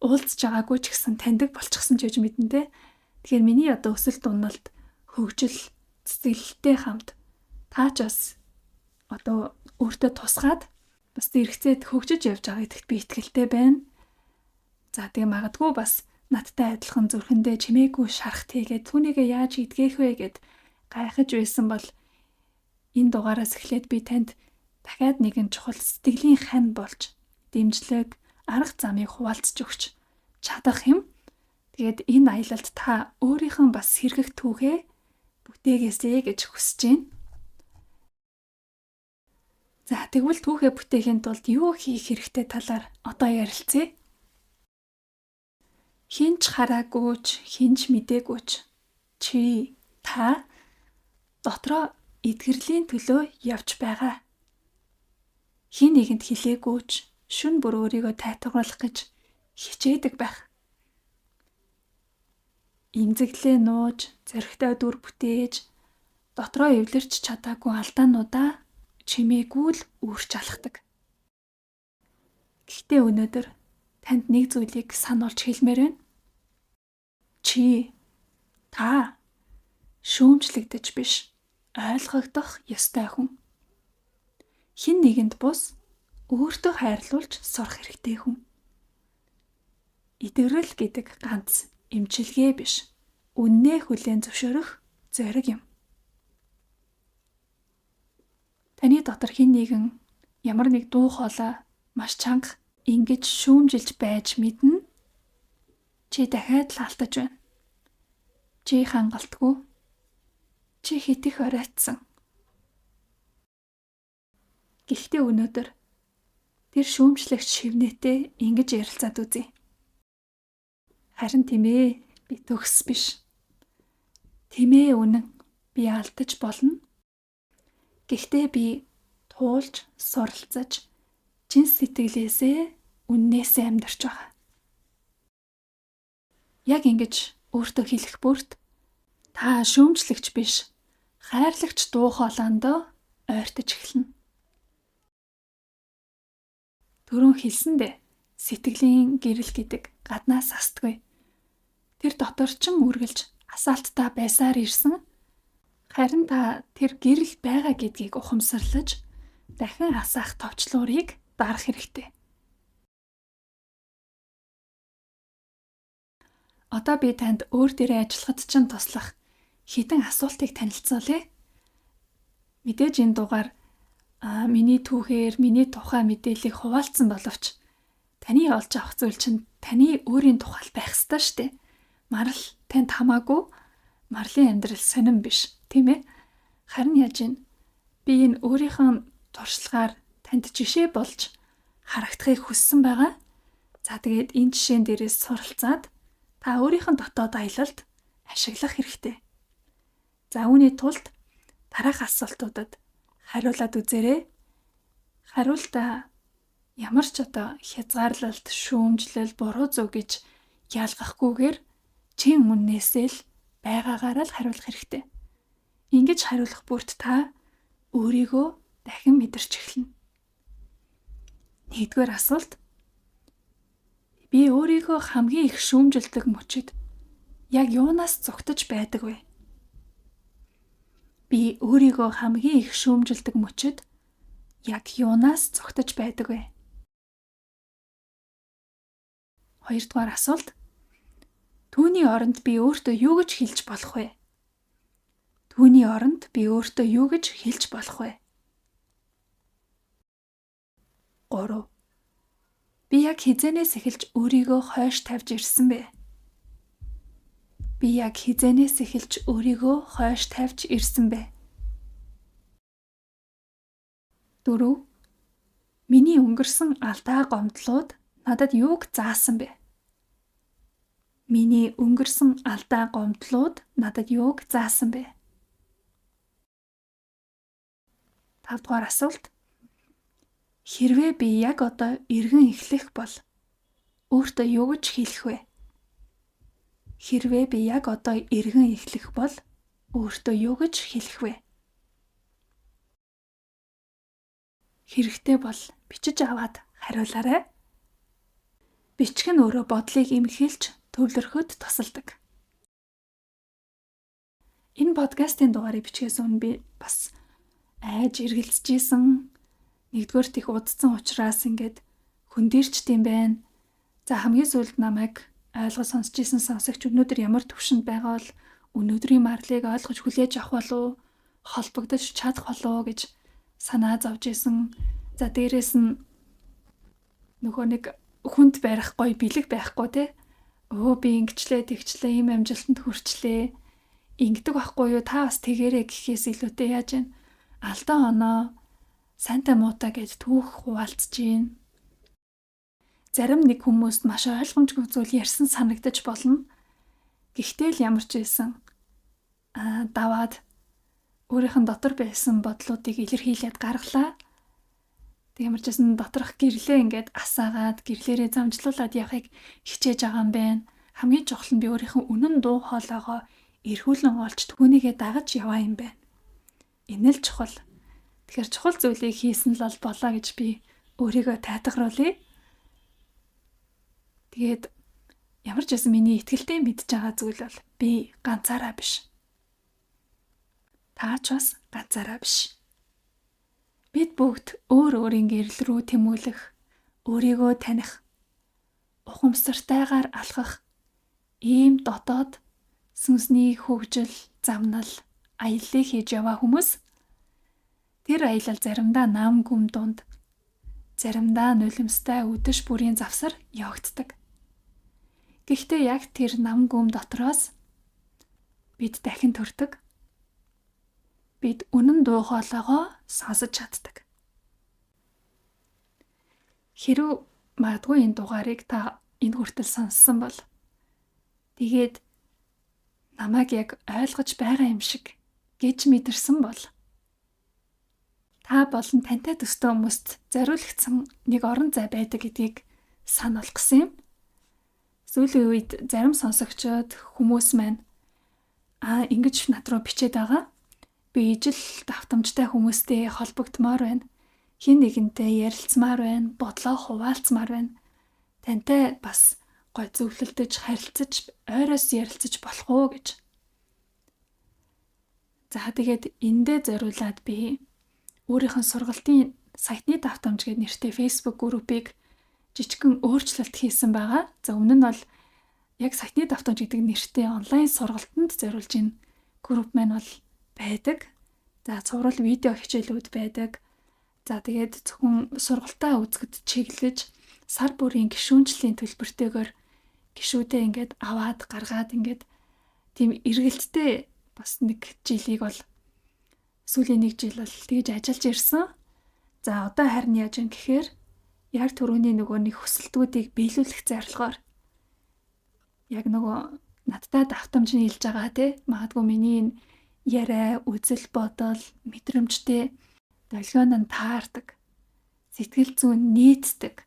уулзж байгаагүй ч гэсэн таньдаг болчихсон ч гэж мэдэн те. Тэгэхээр миний одоо өсөлт уналт хөгжил цэцгэлтэй хамт таач бас одоо өөртөө тусгаад бас зэрэгцээд хөгжиж явж байгаа гэдэгт би итгэлтэй байна. За тэгээ магадгүй бас надтай адилхан зүрхэндээ чимээгүй шарах тийгээд түүнийгээ яаж идгээх вэ гэд гайхаж байсан бол энэ дугаараас эхлээд би танд дахиад нэгэн чухал сэтгэлийн хань болж дэмжлэг арга замыг хуваалцж өгч чадах юм. Тэгээд энэ аялалд та өөрийнхөө бас сэргэх түүхээ бүтээгээсэй гэж хүсэж байна. За тэгвэл түүхээ бүтээхийн тулд юу хийх хэрэгтэй талаар одоо ярилцъя. Хинч хараагүйч, хинч мдэггүйч чи та дотроо эдгэрлийн төлөө явж байгаа. Хин нэгэнд хэлээгүйч шүн бүр өөрийгөө тайтгаруулах гэж хичээдэг байх. Имзэглээ нууж, зөрөгтэй дүр бүтээж, дотроо эвлэрч чадаагүй алдаануудаа чимээгүй л үүрч алхдаг. Гэхдээ өнөөдөр танд нэг зүйлийг сануулж хэлмээр байна. Чи та шүүмжлэгдэж биш, ойлгогдох ёстой хүн. Хин нэгэнд бус өөртөө хайрлуулж сурах хэрэгтэй хүн. Итгэрэл гэдэг ганц эмчилгээ биш, үннээ хүлээн зөвшөөрөх зориг юм. Таны дотор хин нэгэн ямар нэг дуу хоолой маш чанга ингэж шүүмжилж байж мэднэ. Чи дахиад л алдаж байна. Чи хангалтгүй. Чи хитэх оройтсан. Гэхдээ өнөөдөр тэр шүүмжлэгч шивнэтэй ингэж ярилцаад үзье. Харин тийм ээ, би төгс биш. Тийм ээ үнэн. би алдаж болно. Гэхдээ би туулж, суралцаж, чин сэтгэлээсээ, үннээсээ амьдарч байгаа. Яг ингэж өөртөө хэлэх бүрт та шүүмжлэгч биш, хайрлагч дуу хоолойндоо ойртож эхэлнэ. Түрүүн хэлсэндээ сэтгэлийн гэрэл гэдэг гаднаас асдаггүй. Тэр доторчин үргэлж асаалттай байсаар ирсэн. Харин та тэр гэрэл байгаа гэдгийг ухамсарлаж дахин асаах товчлуурыг дарах хэрэгтэй. Одоо би танд өөр дээрээ ажиллахад чинь туслах хэдэн асуултыг танилцуулъя. Мэдээж энэ дугаар миний түүхээр миний тухай мэдээллийг хуваалцсан боловч таны олж авах зүйл чинь таны өөрийн тухай байх ёстой шүү дээ. Марал танд хамаагүй, марлын амьдрал сонирн биш, тийм ээ? Харин яаж ийн? Би энэ өөрийнхөө туршлагаар танд жишээ болж харагдахыг хүссэн байгаа. За тэгээд энэ жишээн дээрээс суралцаад та өөрийнхөө дотоод аялалд ашиглах хэрэгтэй. За үүний тулд дараах асуултуудад хариулаад үзээрэй. Хариултаа ямар ч хязгаарлалт, шүүмжлэл, буруу зөв гэж ялгахгүйгээр чин үннээсээ л байгаагаар л хариулах хэрэгтэй. Ингэж хариулах бүрт та өөрийгөө дахин мэдэрч эхэлнэ. Нэгдүгээр асуулт. Би өөрийгөө хамгийн их шүүмжилдэг мөчид яг юунаас зугтаж байдаг вэ? Би өөрийгөө хамгийн их шүүмжилдэг мөчид яг юунаас зугтаж байдаг вэ? Хоёрдугаар асуулт. Түүний оронд би өөртөө юу гэж хэлж болох вэ? Түүний оронд би өөртөө юу гэж хэлж болох вэ? 3. Би яг хизээнээс эхэлж өөрийгөө хойш тавьж ирсэн бэ? Би яг хизээнээс эхэлж өөрийгөө хойш тавьж ирсэн бэ? 4. Миний өнгөрсөн алдаа гомдлууд надад юуг заасан бэ? Миний өнгөрсөн алдаа гомдлууд надад юуг заасан бэ? 5 дугаар асуулт. Хэрвээ би яг одоо эргэн эхлэх бол өөртөө юу гэж хэлэх вэ? Хэрвээ би яг одоо эргэн эхлэх бол өөртөө юу гэж хэлэх вэ? Хэрэгтэй бол бичиж аваад хариулаарай. Бичих нь өөрөө бодлыг эмхэлж төвлөрөхөд тусалдаг. Энэ подкастын дугаарыг бичгээс өмнө би бас айж эргэлзэж исэн. Нэгдүгээрт их удцсан учраас ингээд хөндөрчдөм байна. За хамгийн сүүлд намайг ойлгож сонсч исэн сонсогч өнөөдөр ямар төвшөнд байгаа бол өнөөдрийн марлыг ойлгож хүлээж авах болов, холбогдож чадах болов гэж санаа зовж исэн. За дээрэс нь нөгөө нэг хүнд барихгүй, бэлэг байхгүй те. Би ингэчлээ, тэгчлээ, ийм амжилтанд хүрчлээ. Ингэдэг байхгүй юу? Та бас тэгэрэй гэхээс илүүтэй яаж вэ? Алдаа оноо санта муута гэж түүх хуваалцж гин. Зарим нэг хүмүүст маш ойлгомжгүй зүйл ярьсан санагдаж болно. Гэхдээ л ямар ч байсан даваад өөрийнх нь дотор байсан бодлуудыг илэрхийлээд гаргалаа. Тэг ямар ч байсан доторх гэрлээ ингээд асаагаад гэрлээрээ замжлуулаад явахыг хичээж байгаа юм байна. Хамгийн чухал нь би өөрийнхөө үнэн дуу хоолойгоо эргүүлэн олж түүнийгээ дагаж яваа юм байна. Энэ л чухал. Тэгэхээр чухал зүйлийг хийсэн л болоо гэж би өөрийгөө тайтгаруулъя. Тэгээд ямар ч байсан миний итгэлтэй мэдж байгаа зүйл бол би ганцаараа биш. Та ч бас ганцаараа биш. Бид бүгд өөр өөрийн гэрэл рүү тэмүүлэх, өөрийгөө таних, ухамсартайгаар алхах ийм дотоод сүнсний хөгжил, замнал, аяллыг хийж яваа хүмүүс. Тэр аялал заримдаа нам гүм дунд, заримдаа нулимстай үдэш бүрийн завсар явагддаг. Гэхдээ яг тэр нам гүм дотроос бид дахин төрдөг. Бид үнэн дуу хоолойгоо сонсож чаддаг. Хэрв магадгүй энэ дугаарыг та энэ хүртэл сонссон бол тэгээд намайг яг ойлгож байгаа юм шиг гэж мэдэрсэн бол та болон тантай төстэй хүмүүст зориулагдсан нэг орон зай байдаг гэдгийг сануулах гэсэн юм. Сүүлийн үед зарим сонсогчдод хүмүүс маань ингэж над руу бичээд байгаа. Би ижил давтамжтай хүмүүстэй холбогдмоор байна. Хин нэгэнтэй ярилцмаар байна, бодлоо хуваалцмаар байна. Тантай бас гой зөвлөлдөж, харилцаж, ойроос ярилцаж болох уу гэж. За тэгээд эндээ зориулаад би өөрийнхөө сургалтын сайтны давтамж гэдэг нэртэй Facebook группийг жижигхэн өөрчлөлт хийсэн байгаа. За өмнө нь бол яг сайтны давтамж гэдэг нэртэй онлайн сургалтанд зориулж ин групп маань бол байдаг. За цуврал видео хичээлүүд байдаг. За тэгээд зөвхөн сургалтаа үзэхэд чиглэж сар бүрийн гишүүнчлийн төлбөртэйгээр гишүүдээ ингээд аваад гаргаад ингээд тийм эргэлттэй бас нэг жилийг бол сүүлийн нэг жил бол тэгж ажиллаж ирсэн. За одоо харин яаж юм гэхээр яг түрүүний нөгөө нэг хүсэлтүүдийг биелүүлэх зорилгоор яг нөгөө надтай давтамж нийлж байгаа те магадгүй миний энэ яриа, үзэл бодол, мэдрэмжтэй долгионд таардаг, сэтгэл зүйн нийцдэг,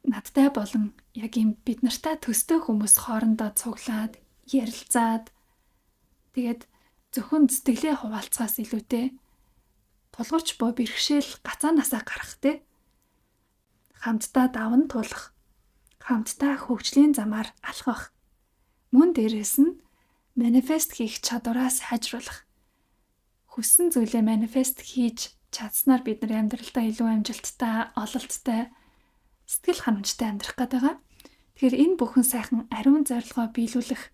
надтай болон яг юм бид нартай төстэй хүмүүс хоорондоо цуглаад, ярилцаад тэгээд зөвхөн сэтгэлээ хуваалцахаас илүүтэй тулгууч боо бэрхшээл гацаанаасаа гарах те хамтдаа даван тулах, хамтдаа хөгжлийн замаар алхах, мөн дээрээс нь манифест хийх чадвараас хайжруулах. Хүссэн зүйлээ манифест хийж чадсанаар бид нар амьдралдаа илүү амжилттай, ололттой, сэтгэл ханамжтай амьдрах гэдэг. Тэгэхээр энэ бүхэн сайхан ариун зорилгоо биелүүлэх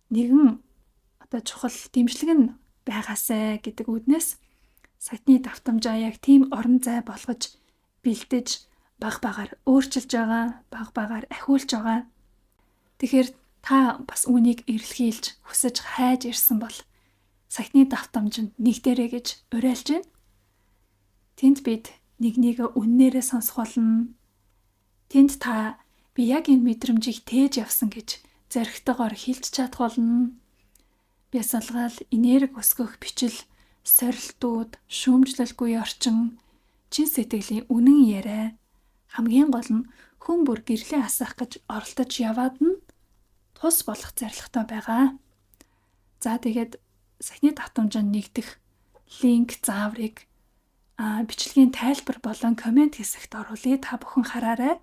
нэгэн одоо чухал дэмжлэг нь байгаасай гэдэг үднэс сайтны давтамжаа яг тийм орон зай болгож бэлдэж баг багаар өөрчилж байгаа, баг багаар ахиулж байгаа. Тэгэхээр та бас үнийг эрэлхийлж хүсэж хайж ирсэн бол сайтны давтамжинд нэгдэрэй гэж уриалж байна. Тэнд бид нэгнийгээ үннээрээ сонсох болно. Тэнд та би яг энэ мэдрэмжийг тээж явсан гэж зоригтойгоор хэлж чадах болно. Бясалгал, энерги өсгөх бичил, сорилтууд, шүүмжлэлгүй орчин, чин сэтгэлийн үнэн яриа хамгийн гол нь хүн бүр гэрлээ асаах гэж оролдож яваад нь тус болох зорилготой байгаа. За тэгээд сайтны давтамжинд нэгдэх линк зааврыг бичлэгийн тайлбар болон комент хэсэгт оруулъя. Та бүхэн хараарай.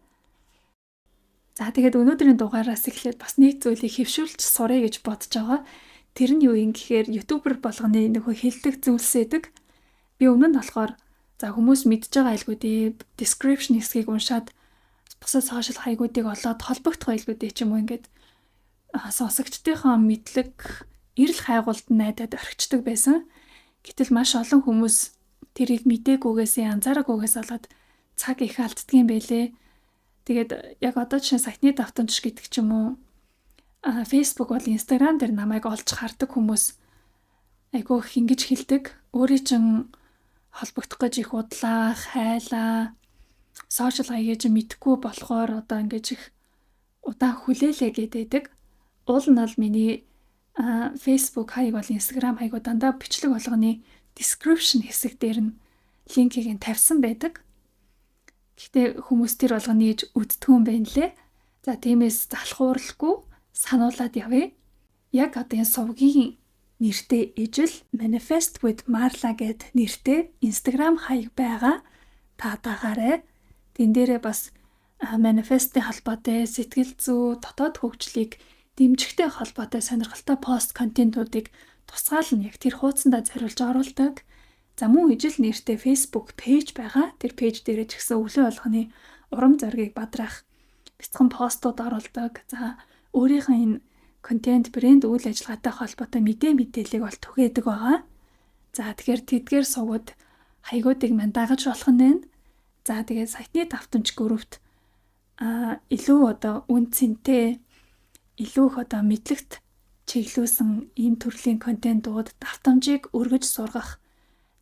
За тэгээд өнөөдрийн дугаараас эхлээд бас нэг зүйлийг хэвшүүлж сурах гэж бодож байгаа. Тэр нь юу юм гэхээр ютубер болгоны нөгөө хэлдэг зүйлсэдэг. Би өмнө нь болохоор за хүмүүс мэдж байгаа айлгуудыг description хэсгийг уншаад бусад сошиал хаягуудыг олоод холбогдох айлгуудыг ч юм уу ингээд сонсогчдынхаа мэдлэг эрэл хайгуулт найдаад орхичдаг байсан. Гэтэл маш олон хүмүүс тэрийг мдэггүйгээс анзаараагүйгээс болоод цаг их алддгийн байлээ. Тэгээд яг одоо чинь сайтны давтамж гэдэг ч юм уу Facebook бол Instagram дээр намайг олж хардаг хүмүүс айгүй их ингэж хэлдэг. Өөрийн чинь холбогдох гэж их удлаа, хайлаа, сошиал хаяг гэж мэдхгүй болохоор одоо ингэж их удаан хүлээлээ гэдэг. Уул нь бол миний Facebook хаяг бол Instagram хаяг дандаа бичлэг болгоны description хэсэг дээр нь линкийг нь тавьсан байдаг. Гэхдээ хүмүүс тэр болгоны ээж үздэггүй юм байна лээ. За тиймээс залхууралгүй сануулад явъя. Яг одоо энэ сувгийн нэртэй ижил Manifest with Marla гэд нэртэй Instagram хаяг байгаа. Та дагаарай. Тэн дээрээ бас манифестийн холбоотой сэтгэл зүй, дотоод хөгжлийг дэмжихтэй холбоотой сонирхолтой пост контентуудыг тусгаалan яг тэр хуудсандаа зориулж оруулдаг. За мөн ижил нэртэй Facebook пэйж байгаа. Тэр пэйж дээр ч гэсэн өглөө болгоны урам зоригийг бадраах бяцхан постууд оруулдаг. За өөрийнхөө энэ контент брэнд үйл ажиллагаатай холбоотой мэдээллийг бол түгээдэг байгаа. За тэгэхээр тэдгээр сувгууд хаягуудыг мань дагаж болох нь байна. За тэгээд сайтны давтамж группт илүү одоо үн цэнтэй, илүү их одоо мэдлэгт чиглүүлсэн ийм төрлийн контентууд давтамжийг өргөж сургах.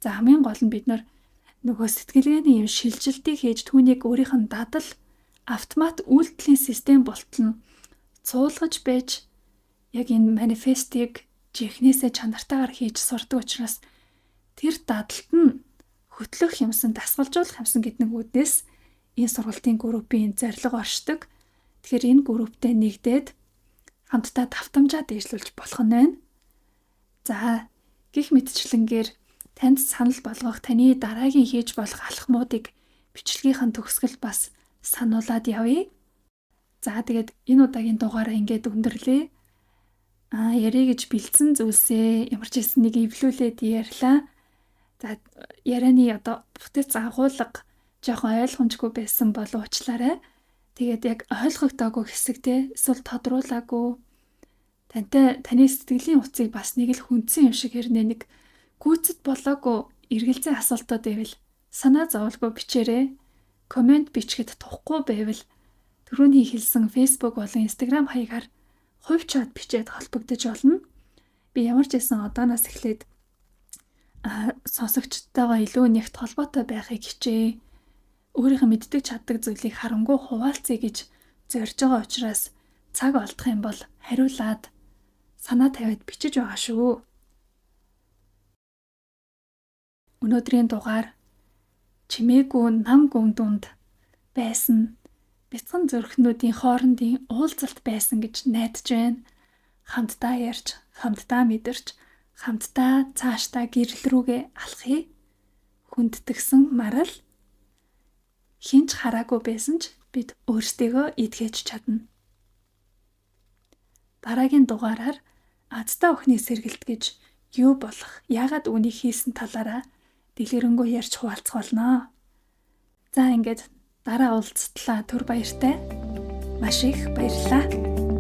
За хамгийн гол нь бид нар нөгөө сэтгэлгээний юм шилжилтийг хийж түүнийг өөрийнх нь дадал автомат үйлдэлийн систем болтол нь цуулгаж байж яг энэ манифестыг жихнээсээ чанартаагаар хийж сурдаг учраас тэр дадалт нь хөтлөх юмсан, дасгалжуулах юмсан гэдэг үүднээс энэ сургалтын группийн зорилго оршдог. Тэгэхээр энэ групптэй нэгдээд хамтдаа давтамжаа дэвшлүүлж болох нь байна. За, гэх мэтчлэнгээр танд санал болгох таны дараагийн хийж болох алхмуудыг бичлэгийнхэн төгсгөл бас сануулад явъя. За, тэгээд энэ удаагийн дугаараа ингээд өндөрлөө. Ярих гэж бэлдсэн зүйлсээ ямар ч хэсэн нэг эвлүүлээд ярьлаа. За, ярианы бүтэц агуулга жоохон ойлгомжгүй байсан бол уучлаарай. Тэгээд яг ойлгогдоогүй хэсэгтэй эсвэл тодруулаагүй таны сэтгэлийн утсыг бас нэг л хүндсэн юм шиг хэрнээ нэг гүйцэд болоогүй эргэлзээ асуултууд байвал санаа зовлгүй бичээрэй. Комент бичгэд тухгүй байвал түрүүний хэлсэн Facebook болон Instagram хаягаар хувь чат бичээд холбогдож болно. Би ямар ч байсан одооноос эхлээд сонсогчтойгоо илүү нэгт холбоотой байхыг хичээе. Өөрийнхөө мэддэг чаддаг зүйлийг харангуй хуваалцъя гэж зорж байгаа учраас цаг олдох юм бол хариулаад санаа тавиад бичиж байгаа шүү. Өнөөдрийн дугаар чимээгүй нам гүн дунд байсан бяцхан зүрхнүүдийн хоорондын уулзалт байсан гэж найдаж байна. Хамтдаа ярьж, хамтдаа мэдэрч, хамтдаа цаашдаа гэрэл рүүгээ алхъя. Хүндэтгсэн марал хинч хараагүй байсан ч бид өөрсдийгөө эдгэж чадна. Дараагийн дугаараар азтай охины сэргэлт гэж юу болох, яагаад үүнийг хийсэн талаараа дэлгэрэнгүй ярьж хуваалцах болно. За, ингээд дараа уулзтлаа түр баяртай. Маш их баярлалаа.